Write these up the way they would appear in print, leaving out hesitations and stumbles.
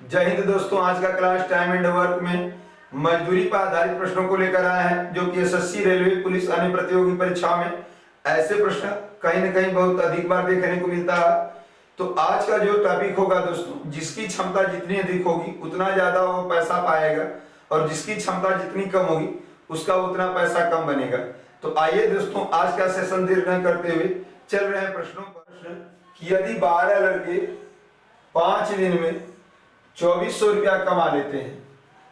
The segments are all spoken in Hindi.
जय हिंद दोस्तों। आज का क्लास टाइम एंड वर्क में मजदूरी पर आधारित प्रश्नों को लेकर आए हैं, जो कि एसएससी, रेलवे, पुलिस, अन्य प्रतियोगी परीक्षा में ऐसे प्रश्न कहीं न कहीं बहुत अधिक बार देखने को मिलता है। तो आज का जो टॉपिक होगा दोस्तों, जिसकी क्षमता जितनी अधिक होगी उतना ज्यादा वो पैसा पाएगा, और जिसकी क्षमता जितनी कम होगी उसका उतना पैसा कम बनेगा। तो आइए दोस्तों, आज का सेशन देर न करते हुए चल रहे हैं प्रश्नों पर। प्रश्न कि यदि 12 लड़के 5 दिन में 2400 रुपया कमा लेते हैं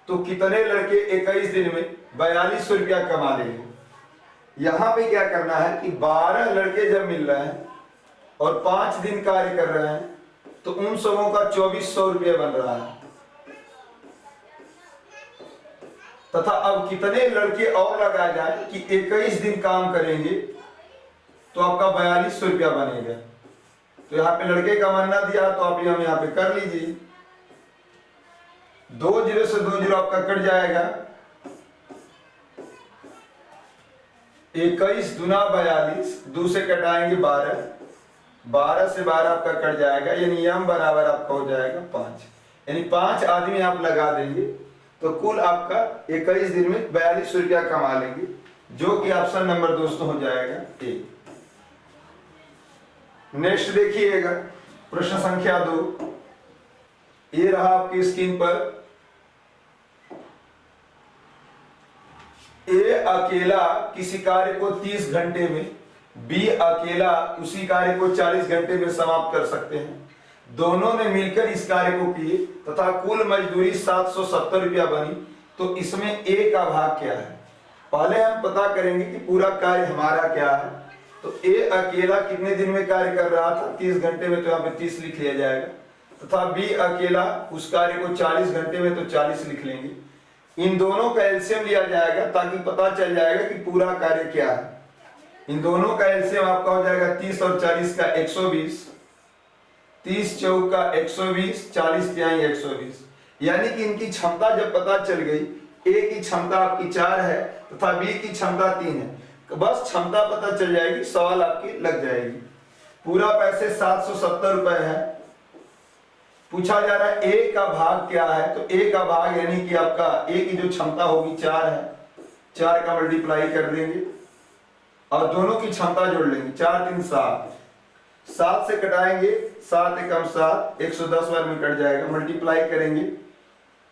तो कितने लड़के 21 दिन में 4200 रुपया कमा लेंगे। यहां पे क्या करना है कि 12 लड़के जब मिल रहे हैं और 5 दिन कार्य कर रहे हैं तो उन सबों का 2400 रुपया बन रहा है, तथा अब कितने लड़के और लगाए जाए कि 21 दिन काम करेंगे तो आपका 4200 रुपया बनेगा। तो यहाँ पे लड़के का मानना दिया तो आप हम यहाँ पे कर लीजिए। 2 0 से 2 0 आपका कट जाएगा। 21 दूना 42, 2 से कटाएंगे 12, 12 से 12 आपका कट जाएगा, यानी m बराबर आपका हो जाएगा 5। यानी 5 आदमी आप लगा देंगे तो कुल आपका 21 दिन में 4200 रुपया कमा लेंगे, जो कि ऑप्शन नंबर दोस्तों हो जाएगा ए। नेक्स्ट देखिएगा, प्रश्न संख्या 2। ये रहा आपकी स्क्रीन पर। ए अकेला किसी कार्य को 30 घंटे में, बी अकेला उसी कार्य को 40 घंटे में समाप्त कर सकते हैं। दोनों ने मिलकर इस कार्य को किए तथा कुल मजदूरी 770 रुपया बनी, तो इसमें ए का भाग क्या है। पहले हम पता करेंगे कि पूरा कार्य हमारा क्या है। तो ए अकेला कितने दिन में कार्य कर रहा था, 30 घंटे में, तो यहाँ पे 30 लिख लिया जाएगा। तथा बी अकेला उस कार्य को 40 घंटे में, तो 40 लिख लेंगे। इन दोनों का एलसीएम लिया जाएगा ताकि पता चल जाएगा कि पूरा कार्य क्या है। इन दोनों का एलसीएम आपका हो जाएगा 30 और 40 का 120, 30 चौक का 120, 40 तिहाई 120। यानी कि इनकी क्षमता जब पता चल गई, ए की क्षमता आपकी 4 है तथा बी की क्षमता 3 है, बस क्षमता पता चल जाएगी, सवाल आपकी लग जाएगी। पूरा पैसे 770 रुपए है। पूछा जा रहा है ए का भाग क्या है, तो ए का भाग यानी कि आपका ए की जो क्षमता होगी 4 है, 4 का मल्टीप्लाई कर देंगे और दोनों की क्षमता जोड़ लेंगे। 4 3 7, 7 से कटाएंगे, 7 एकम 7, 110 बार में कट जाएगा, मल्टीप्लाई करेंगे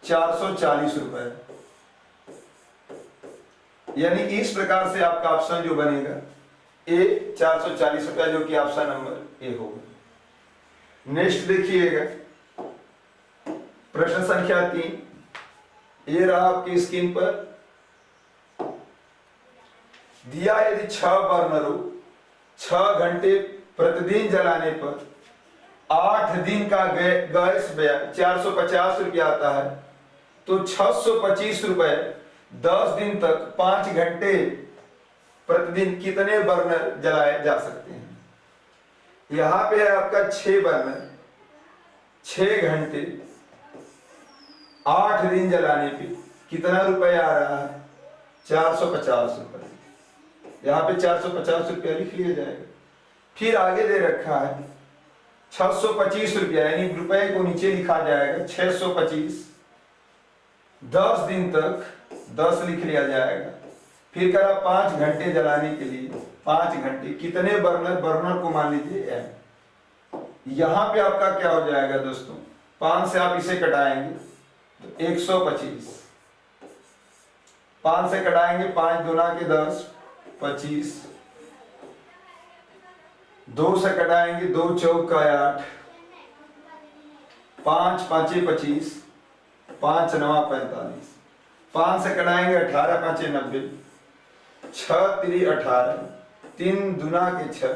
440 रुपए। यानी कि इस प्रकार से आपका ऑप्शन जो बनेगा ए 440 रुपया, जो कि ऑप्शन नंबर ए होगा। नेक्स्ट देखिएगा, प्रश्न संख्या 3। ये रहा आपकी स्क्रीन पर। दिया यदि 6 बर्नरों 6 घंटे प्रतिदिन जलाने पर 8 दिन का गैस व्यय 450 रुपया आता है, तो 625 रुपए 10 दिन तक 5 घंटे प्रतिदिन कितने बर्नर जलाए जा सकते हैं। यहां पे है आपका 6 बर्नर 6 घंटे 8 दिन जलाने पे कितना रुपए आ रहा है, 450 रुपए। यहाँ पे 450 रुपया लिख लिया जाएगा। फिर आगे दे रखा है 625 रुपया, यानी रुपए को नीचे लिखा जाएगा 625, 10 दिन तक 10 लिख लिया जाएगा। फिर करा 5 घंटे जलाने के लिए, 5 घंटे कितने बर्नर, बर्नर को मान लीजिए एम। यहां पे आपका क्या हो जाएगा दोस्तों, 5 से आप इसे कटाएंगे तो 125, 5 से कटाएंगे 5 दूना के 10, 25, 2 से कटाएंगे 2 चौक का 8, 5 5 25, 5 9 45, 5 से कटाएंगे 18 5 90, 6 3 18, 3 दूना के 6,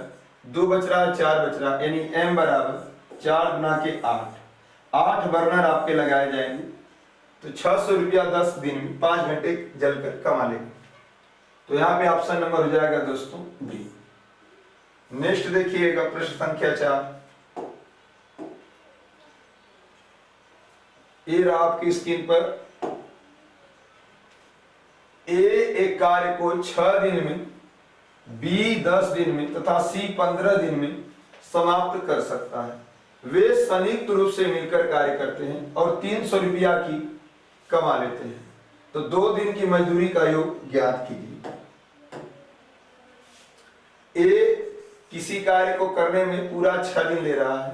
2 बच रहा 4 बच रहा, यानी m बराबर 4 दूना के 8 बर्नर आपके लगाए जाएंगे। तो 600 रुपया 10 दिन में 5 घंटे जलकर कमा लेंगे। तो यहाँ पे ऑप्शन नंबर हो जाएगा दोस्तों बी। नेक्स्ट देखिएगा, प्रश्न संख्या 4। ये रहा आपकी स्क्रीन पर। ए एक कार्य को 6 दिन में, बी 10 दिन में तथा सी 15 दिन में समाप्त कर सकता है। वे संयुक्त रूप से मिलकर कार्य करते हैं और 300 रुपया की कमा लेते हैं। तो 2 दिन की मजदूरी का योग ज्ञात कीजिए। ए किसी कार्य को करने में पूरा 6 दिन ले रहा है,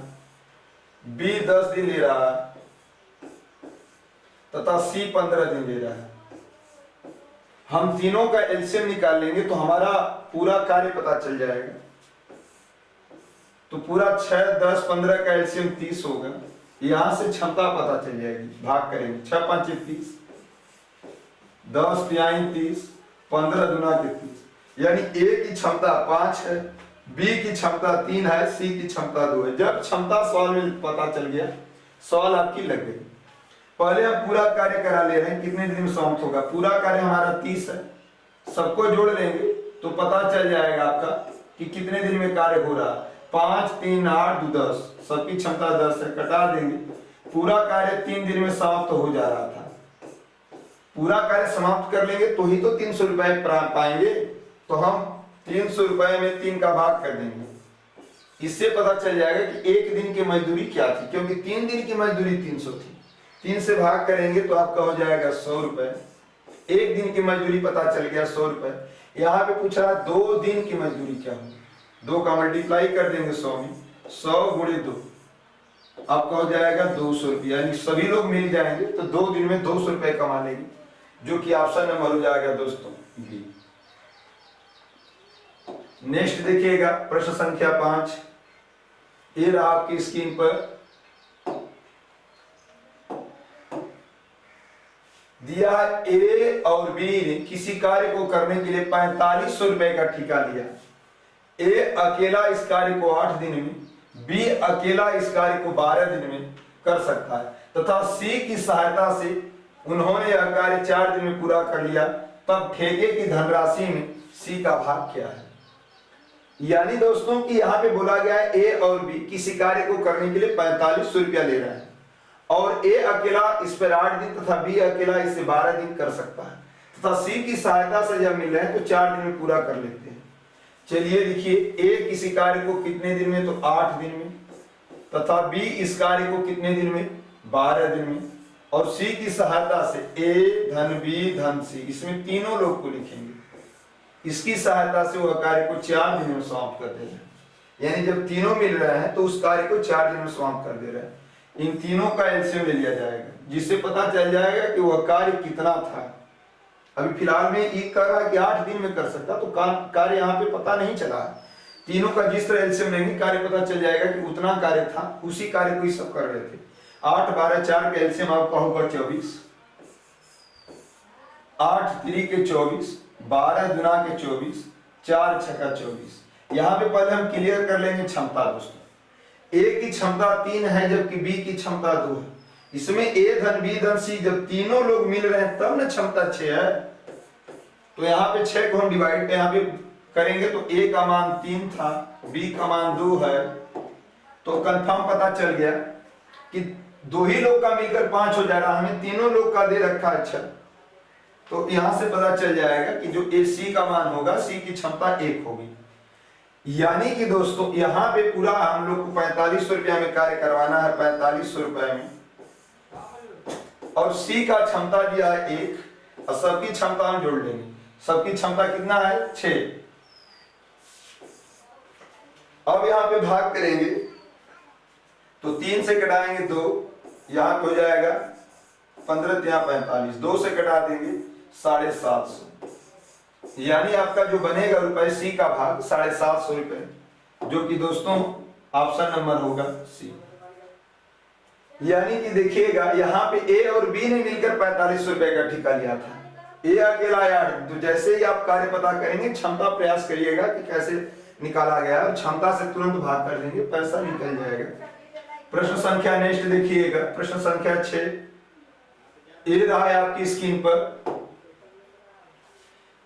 बी 10 दिन ले रहा है तथा सी 15 दिन ले रहा है। हम तीनों का एलसीएम निकाल लेंगे तो हमारा पूरा कार्य पता चल जाएगा। तो पूरा 6, 10, 15 का एलसीएम 30 होगा। यहां से क्षमता पता चल जाएगी, भाग करेंगे 6 5 30, 10 5 30, 15 दूना के 30, यानी ए की क्षमता 5 है, बी की क्षमता 3 है, सी की क्षमता 2 है। जब क्षमता सवाल में पता चल गया, सवाल आपकी लग गई। पहले हम पूरा कार्य करा ले रहे हैं, कितने दिन में समाप्त होगा। पूरा कार्य हमारा 30 है, सबको जोड़ लेंगे तो पता चल जाएगा आपका कि कितने दिन में कार्य हो रहा है। 5 3 8 2 10, सबकी क्षमता 10 है, कटा देंगे। पूरा कार्य 3 दिन में समाप्त हो जा रहा था। पूरा कार्य समाप्त कर लेंगे तो ही तो 300 रुपए पाएंगे। तो हम 300 रुपए में 3 का भाग कर देंगे। इससे पता चल जाएगा कि एक दिन की मजदूरी क्या थी, क्योंकि 3 दिन की मजदूरी 300 थी। 3 से भाग करेंगे तो आपका हो जाएगा 100 रुपए। एक दिन की मजदूरी पता चल गया 100 रुपए। यहाँ पे पूछ रहा है 2 दिन की मजदूरी क्या हो। 2 का मल्टीप्लाई कर देंगे 100 में, 100 गुणे 2 आपका हो जाएगा 200 रुपये। यानी सभी लोग मिल जाएंगे तो 2 दिन में 200 रुपए कमा लेंगे, जो कि ऑप्शन नंबर हो जाएगा दोस्तों बी। नेक्स्ट देखिएगा प्रश्न संख्या 5। ये रहा आपकी स्क्रीन पर। दिया ए और बी ने किसी कार्य को करने के लिए 4500 रुपए का ठेका लिया। ए अकेला इस कार्य को 8 दिन में, बी अकेला इस कार्य को 12 दिन में कर सकता है तथा सी की सहायता से उन्होंने यह कार्य 4 दिन में पूरा कर लिया। तब ठेके की धनराशि में सी का भाग क्या है। यानी दोस्तों कि यहाँ पे बोला गया है ए और बी किसी कार्य को करने के लिए 4500 रुपया ले रहे हैं और ए अकेला इस पर 8 दिन तथा बी अकेला इससे 12 दिन कर सकता है तथा सी की सहायता से जब मिल रहे हैं तो 4 दिन में पूरा कर लेते हैं। चलिए देखिए, ए किसी कार्य को कितने दिन में, तो 8 दिन में, तथा बी इस कार्य को कितने दिन में, 12 दिन में, और सी की सहायता से ए धन बी धन सी, इसमें तीनों लोग को लिखेंगे। इसकी सहायता से वह कार्य को 4 दिन में समाप्त कर दे रहे हैं। यानी जब तीनों मिल रहे हैं तो उस कार्य को 4 दिन में समाप्त कर दे रहे हैं। इन तीनों का एलसीएम ले लिया जाएगा, जिससे पता चल जाएगा कि वह कार्य कितना था। अभी फिलहाल में ये कह रहा है कि 8 दिन में कर सकता, तो कार्य यहाँ पे पता नहीं चला। तीनों का जिस तरह एलसीएम लेंगे कार्य पता चल जाएगा कि उतना कार्य था, उसी कार्य को ही सब कर रहे थे। 8 12 4 का एलसीएम आपका होगा 24, 8 3 के 24, 12 दुना के 24, 4 6 का 24। यहाँ पे पहले हम क्लियर कर लेंगे क्षमता दोस्तों। ए की क्षमता 3 है जबकि बी की क्षमता 2 है। इसमें ए धन बी धन सी जब तीनों लोग मिल रहे हैं तब ना क्षमता 6 है। तो यहाँ पे 6 को हम डिवाइड यहाँ पे करेंगे तो ए का मान 3 था, बी का मान 2 है, तो कंफर्म पता चल गया कि 2 ही लोग का मिलकर 5 हो जा रहा। हमें तीनों लोग का दे रखा है 6, तो यहां से पता चल जाएगा कि जो ए सी का मान होगा, सी की क्षमता 1 होगी। यानी कि दोस्तों यहाँ पे पूरा हम लोग को 4500 रुपया में कार्य करवाना है, 4500 रुपए में, और सी का क्षमता दिया है 1 और सबकी क्षमता हम जोड़ लेंगे। सबकी क्षमता कितना है 6। अब यहाँ पे भाग करेंगे तो 3 से कटाएंगे 2, यहाँ पे हो जाएगा 15 3 45, 2 से कटा देंगे 750। यानी आपका जो बनेगा रुपए सी का भाग 750 रुपए, जो कि दोस्तों ऑप्शन नंबर होगा सी। यानी कि देखिएगा यहाँ पे ए और बी ने मिलकर 4500 रुपए का ठेका लिया था। ए अकेला आया, तो जैसे ही आप कार्य पता करेंगे क्षमता प्रयास करिएगा कि कैसे निकाला गया, और क्षमता से तुरंत भाग कर देंगे, पैसा निकल जाएगा। प्रश्न संख्या नेक्स्ट देखिएगा, प्रश्न संख्या 6। ए रहा है आपकी स्क्रीन पर।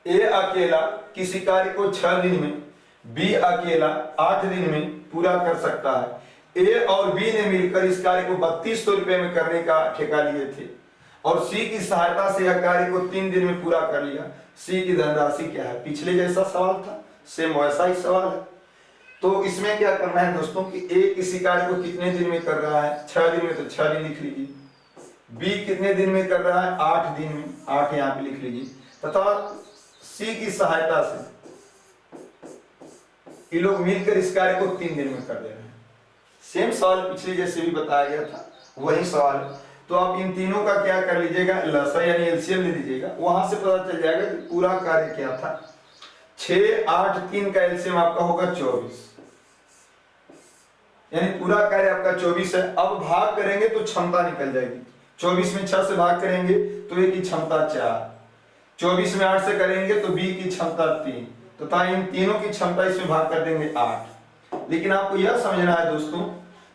ए अकेला किसी कार्य को 6 दिन में, बी अकेला 8 दिन में पूरा कर सकता है। ए और बी ने मिलकर इस कार्य को 3200 रुपए में करने का ठेका लिए थे और सी की सहायता से यह कार्य को 3 दिन में पूरा कर लिया। सी की धनराशि क्या है। पिछले जैसा सवाल था, सेम वैसा ही सवाल है। तो इसमें क्या करना है दोस्तों कि ए किसी कार्य को कितने दिन में कर रहा है, 6 दिन में, तो 6 दिन लिख लीजिए। बी कितने दिन में कर रहा है, 8 दिन में, 8 यहाँ पे लिख लीजिए। तथा सी की सहायता से ये लोग मिलकर इस कार्य को 3 दिन में कर दे रहे हैं। सेम सवाल पिछले जैसे भी बताया गया था वही सवाल है। तो आप इन तीनों का क्या कर लीजिएगा, लसा यानी एलसीएम ले लीजिएगा, वहां से पता चल जाएगा कि पूरा कार्य क्या था। 6, 8, 3 का एलसीएम आपका होगा 24, यानी पूरा कार्य आपका 24 है। अब भाग करेंगे तो क्षमता निकल जाएगी। 24 में 6 से भाग करेंगे तो ए की क्षमता 4, 24 में 8 से करेंगे तो बी की क्षमता 3, तथा इन तीनों की क्षमता इसमें भाग कर देंगे 8। लेकिन आपको यह समझना है दोस्तों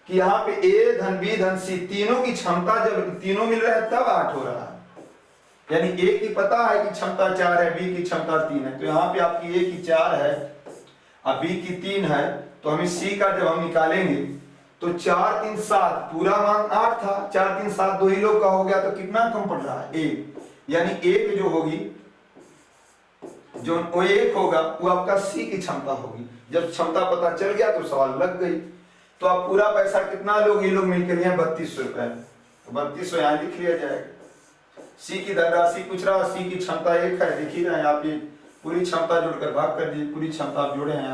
कि यहाँ पे ए धन बी धन सी तीनों की क्षमता जब तीनों मिल रहा है तब 8 हो रहा है। यानी ए की पता है कि क्षमता 4 है, बी की क्षमता 3 है, तो यहाँ पे आपकी ए की 4 है और बी की 3 है, तो हमें सी का जब हम निकालेंगे तो 4, 3, 7 पूरा मान 8 था, 4, 3, 7 दो ही लोग का हो गया, तो कितना कम पड़ रहा है, 1। यानी एक जो होगी, जो वो 1 होगा वो आपका सी की क्षमता होगी। जब क्षमता पता चल गया तो सवाल लग गई। तो आप पूरा पैसा कितना लोग, ये लोग मिलकर यहाँ 3200 रुपए, तो 3200 यहाँ लिख लिया जाएगा। सी की धनराशि पूछ रहा है, सी की क्षमता 1 है, लिख ही रहे हैं आप, ये पूरी क्षमता जोड़कर भाग कर दीजिए, पूरी क्षमता आप जोड़े हैं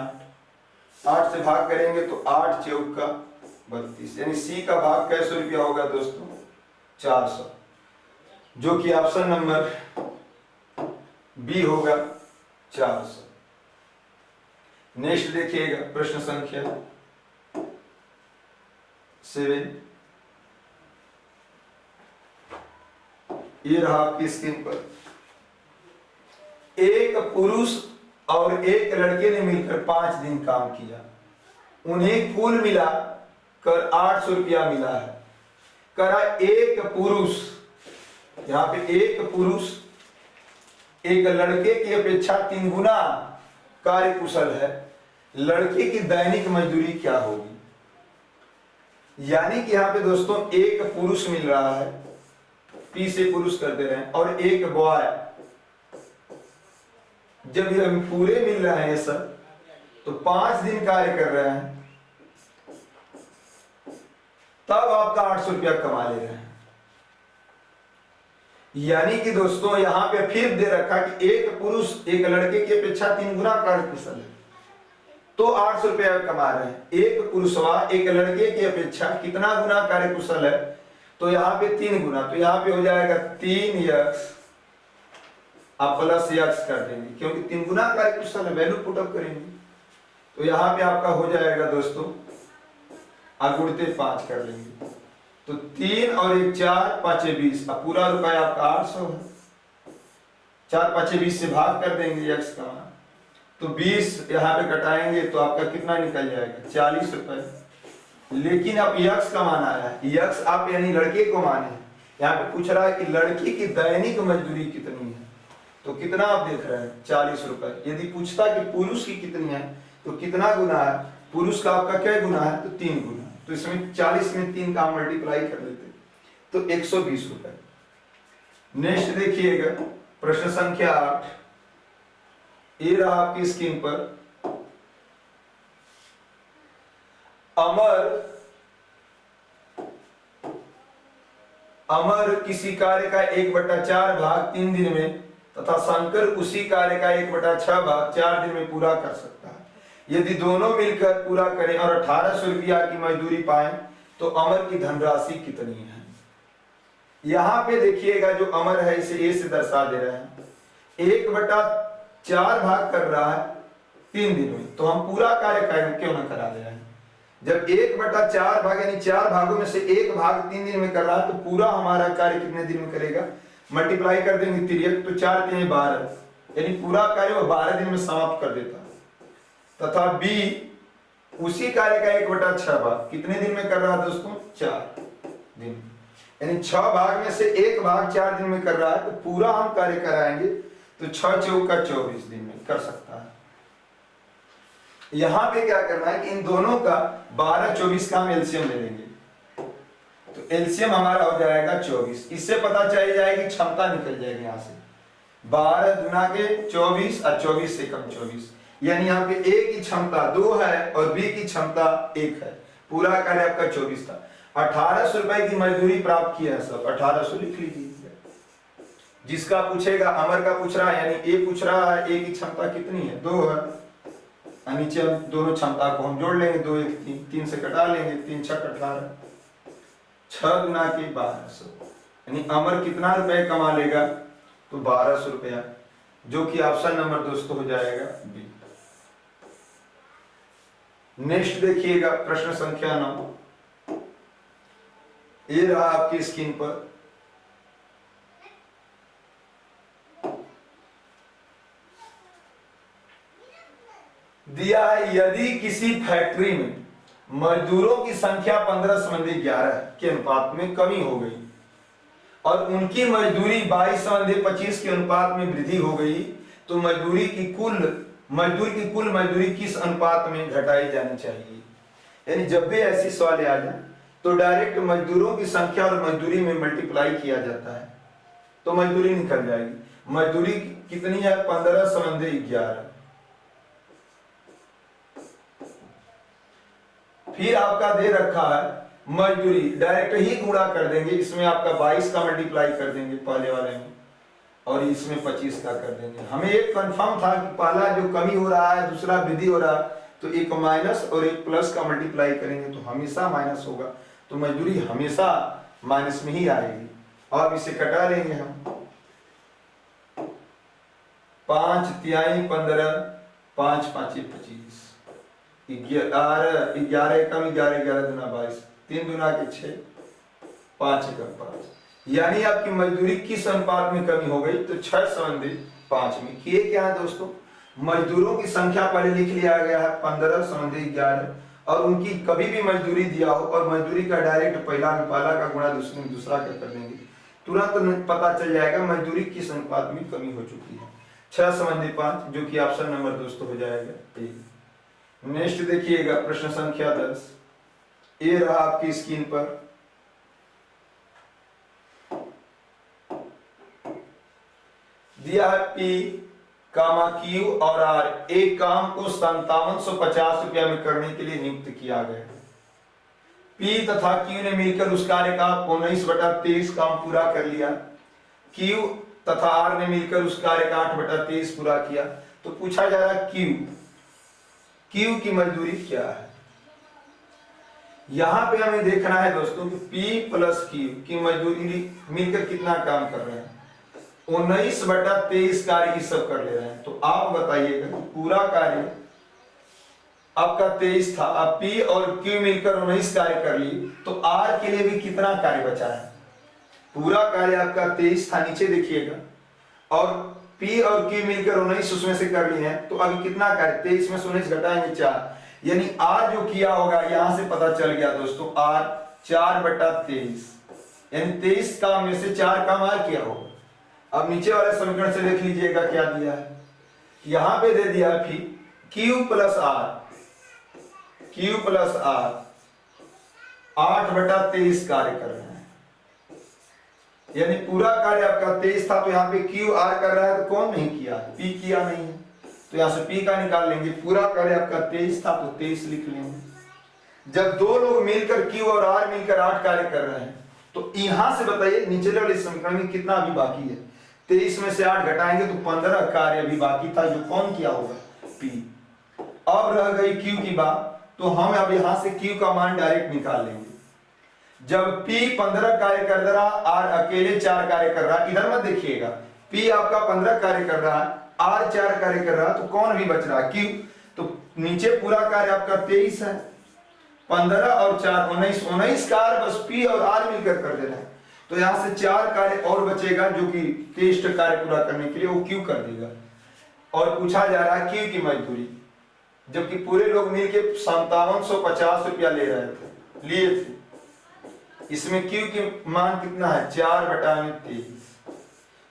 8 से भाग करेंगे तो 8 चौक का 32, यानी सी का भाग कैसे रुपया होगा दोस्तों, 400, जो कि ऑप्शन नंबर बी होगा 400। नेक्स्ट देखिएगा प्रश्न संख्या 7। ये रहा आपकी स्क्रीन पर। एक पुरुष और एक लड़के ने मिलकर 5 दिन काम किया, उन्हें कुल मिला कर 800 रुपया मिला है। करा एक पुरुष, यहां पे एक पुरुष एक लड़के की अपेक्षा 3 गुना कार्य कुशल है, लड़के की दैनिक मजदूरी क्या होगी। यानी कि यहाँ पे दोस्तों एक पुरुष मिल रहा है, पी से पुरुष कर दे रहे हैं, और एक बॉय, जब ये पूरे मिल रहे हैं ये सब, तो 5 दिन कार्य कर रहे हैं, तब आपका 800 रुपया कमा ले रहे हैं। यानी कि दोस्तों यहां पे फिर दे रखा कि एक पुरुष एक लड़के की अपेक्षा 3 गुना कार्य कुशल है, तो 800 रुपया कमा रहे हैं। एक पुरुषवा एक लड़के की अपेक्षा कितना गुना कार्य कुशल है, तो यहाँ पे 3 गुना, तो यहाँ पे हो जाएगा 3x, आप प्लस x कर देंगे क्योंकि 3 गुना कार्य कुशल है, वैल्यू पुटअप करेंगे, तो यहाँ पे आपका हो जाएगा दोस्तों, गुणते 5 कर लेंगे, तो 3 और 1 4, 5 20, अब पूरा रुपया आपका 800 है। 4 5 20 से भाग कर देंगे x का मान, तो 20 यहाँ पे कटाएंगे तो आपका कितना निकल जाएगा, 40 रुपए। लेकिन अब यक्स का मान आया है, यक्स आप यानी लड़के को माने, यहाँ पे पूछ रहा है कि लड़की की दैनिक मजदूरी कितनी है, तो कितना आप देख रहे हैं 40 रुपए। यदि पूछता कि पुरुष की कितनी है तो कितना गुना है, पुरुष का आपका क्या गुना है, तो 3 गुना, तो इसमें 40 में 3 का मल्टीप्लाई कर लेते तो 120 रुपए। नेक्स्ट देखिएगा प्रश्न संख्या 8, ये रहा आपकी स्क्रीन पर। अमर किसी कार्य का 1/4 भाग 3 दिन में तथा शंकर उसी कार्य का 1/6 भाग 4 दिन में पूरा कर सकता है। यदि दोनों मिलकर पूरा करें और 1800 रुपया की मजदूरी पाए तो अमर की धनराशि कितनी है। यहां पे देखिएगा जो अमर है इसे ए से दर्शा दे रहे हैं, 1/4 भाग कर रहा है 3 दिन में, तो हम पूरा कार्य क्यों ना करा दे रहे हैं। जब 1/4 भाग यानी 4 भागों में से 1 भाग 3 दिन में कर रहा है, तो पूरा हमारा कार्य कितने दिन में करेगा, मल्टीप्लाई कर देंगे 3, तो 4 3 12, यानी पूरा कार्य वो 12 दिन में समाप्त कर देता है। तथा बी उसी कार्य का 1/6 भाग कितने दिन में कर रहा है दोस्तों, 4 दिन, यानी 6 भाग में से 1 भाग 4 दिन में कर रहा है, तो पूरा हम कार्य कराएंगे तो 6 चौका 24 दिन में कर सकता है। यहां पे क्या करना है कि इन दोनों का 12 24 का हम एलसीएम ले लेंगे, तो एलसीएम हमारा हो जाएगा 24। इससे पता चल जाएगी क्षमता निकल जाएगी, यहां से 12 गुना के 24 और 24 से कम 24, यानी यहाँ पे ए की क्षमता 2 है और बी की क्षमता 1 है। पूरा कार्य आपका 24 था। 1800 रुपए की मजदूरी प्राप्त किया है सब, 1800 लिख लीजिए। जिसका पूछेगा, अमर का पूछ रहा है, यानी ए पूछ रहा है ए की क्षमता कितनी है, 2 है। नीचे हम दोनों क्षमता को हम जोड़ लेंगे, 2 1 3, 3 से कटा लेंगे, 3 6 18, 6 गुना के 1200, यानी अमर कितना रुपए कमा लेगा, तो 1200 रुपया, जो कि ऑप्शन नंबर दोस्तों हो जाएगा बी। नेक्स्ट देखिएगा प्रश्न संख्या 9, ये रहा आपकी स्क्रीन पर। दिया है, यदि किसी फैक्ट्री में मजदूरों की संख्या 15:11 के अनुपात में कमी हो गई और उनकी मजदूरी 22:25 के अनुपात में वृद्धि हो गई, तो मजदूर की कुल मजदूरी किस अनुपात में घटाई जानी चाहिए। यानी जब भी ऐसी सवाल आ जाए तो डायरेक्ट मजदूरों की संख्या और मजदूरी में मल्टीप्लाई किया जाता है, तो मजदूरी निकल जाएगी। मजदूरी कितनी है, 15:11। फिर आपका दे रखा है मजदूरी, डायरेक्ट ही गुणा कर देंगे, इसमें आपका 22 का मल्टीप्लाई कर देंगे पहले वाले में, और इसमें 25 का कर देंगे। हमें एक कंफर्म था कि पहला जो कमी हो रहा है, दूसरा वृद्धि हो रहा है, तो एक माइनस और एक प्लस का मल्टीप्लाई करेंगे तो हमेशा माइनस होगा, तो मजदूरी हमेशा माइनस में ही आएगी। और इसे कटा लेंगे हम, 5 तिहाई 15, 5 5 25, 11 कम 11, 11 दूना 22, 3 दूना के 6, 5 एकम 5। यानी आपकी मजदूरी किस अनुपात में कमी हो गई, तो 6:5 में। किए क्या है दोस्तों, मजदूरों की संख्या पहले लिख लिया गया है 15:11, और उनकी कभी भी मजदूरी दिया हो और मजदूरी का डायरेक्ट पहला का गुणा दूसरा का कर देंगे, तुरंत पता चल जाएगा मजदूरी किस अनुपात में कमी हो चुकी है। 6:5, जो कि ऑप्शन नंबर दोस्तों हो जाएगा ए। नेक्स्ट देखिएगा प्रश्न संख्या 10, ये रहा आपकी स्क्रीन पर। दिया है P, Q और R एक काम को 5750 रुपया में करने के लिए नियुक्त किया गया। P तथा Q ने मिलकर उस कार्य का 19/23 काम पूरा कर लिया। Q तथा R ने मिलकर उस कार्य का 8/23 पूरा किया। तो पूछा जा रहा है Q की मजदूरी क्या है। यहां पे हमें देखना है दोस्तों कि P प्लस Q की मजदूरी मिलकर कितना काम कर रहे हैं, 19/23 कार्य ही सब कर ले रहे हैं। तो आप बताइएगा कि पूरा कार्य आपका 23 था, अब P और Q मिलकर 19 कार्य कर लिए, तो R के लिए भी कितना कार्य बचा है। पूरा कार्य आपका 23 था, नीचे देखिएगा, और P और Q मिलकर 19 उसमें से कर लिए हैं, तो अभी कितना कार्य, 23 में से 19 घटाएंगे 4, यानी R जो किया होगा यहां से पता चल गया दोस्तों, R 4/23, यानी 23 काम में से 4 काम R किया होगा। अब नीचे वाले समीकरण से देख लीजिएगा क्या दिया है, यहां पे दे दिया फिर Q प्लस R 8/23 कार्य कर रहे हैं, यानी पूरा कार्य आपका 23 था, तो यहाँ पे Q R कर रहा है, तो कौन नहीं किया, P किया नहीं है, तो यहाँ से P का निकाल लेंगे। पूरा कार्य आपका 23 था, तो 23 लिख लेंगे। जब दो लोग मिलकर Q और R मिलकर 8 कार्य कर रहे हैं, तो यहां से बताइए नीचे वाले समीकरण में कितना अभी बाकी है। 23 में से 8 घटाएंगे तो 15 कार्य अभी बाकी था, जो कौन किया होगा, P। अब रह गई Q की बात, तो हम अब यहां से Q का मान डायरेक्ट निकाल लेंगे। जब P 15 कार्य कर रहा, R अकेले 4 कार्य कर रहा, इधर मत देखिएगा, P आपका 15 कार्य कर रहा है, R 4 कार्य कर रहा, तो कौन भी बच रहा, Q। तो नीचे पूरा कार्य आपका 23 है, 15 और 4 19 कार्य बस P और R मिलकर कर दे रहे हैं, तो यहां से 4 कार्य और बचेगा, जो कि टेस्ट कार्य पूरा करने के लिए वो Q कर देगा। और पूछा जा रहा है Q की मजदूरी, जबकि पूरे लोग मिलकर 5750 रुपया लिए थे, इसमें Q की मान कितना है, 4/23।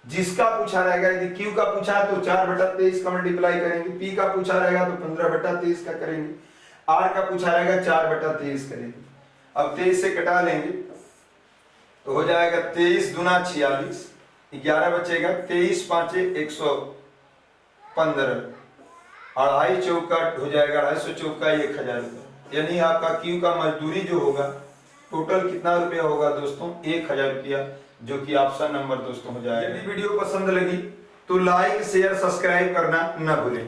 जिसका पूछा रहेगा, यदि Q का पूछा है तो 4/23 का मल्टीप्लाई करेंगे, P का पूछा रहेगा तो 15/23 का करेंगे, R का पूछा रहेगा 4/23 करेंगे। अब 23 से कटा लेंगे तो हो जाएगा 23 दूना 46, 11 बचेगा, 23 5 115, 2.5 चौका हो जाएगा 250 चौका 1000 रुपया, यानी आपका क्यू का मजदूरी जो होगा टोटल कितना रुपया होगा दोस्तों 1000 रुपया, जो कि ऑप्शन नंबर दोस्तों हो जाएगा। यदि वीडियो पसंद लगी तो लाइक शेयर सब्सक्राइब करना न भूलें।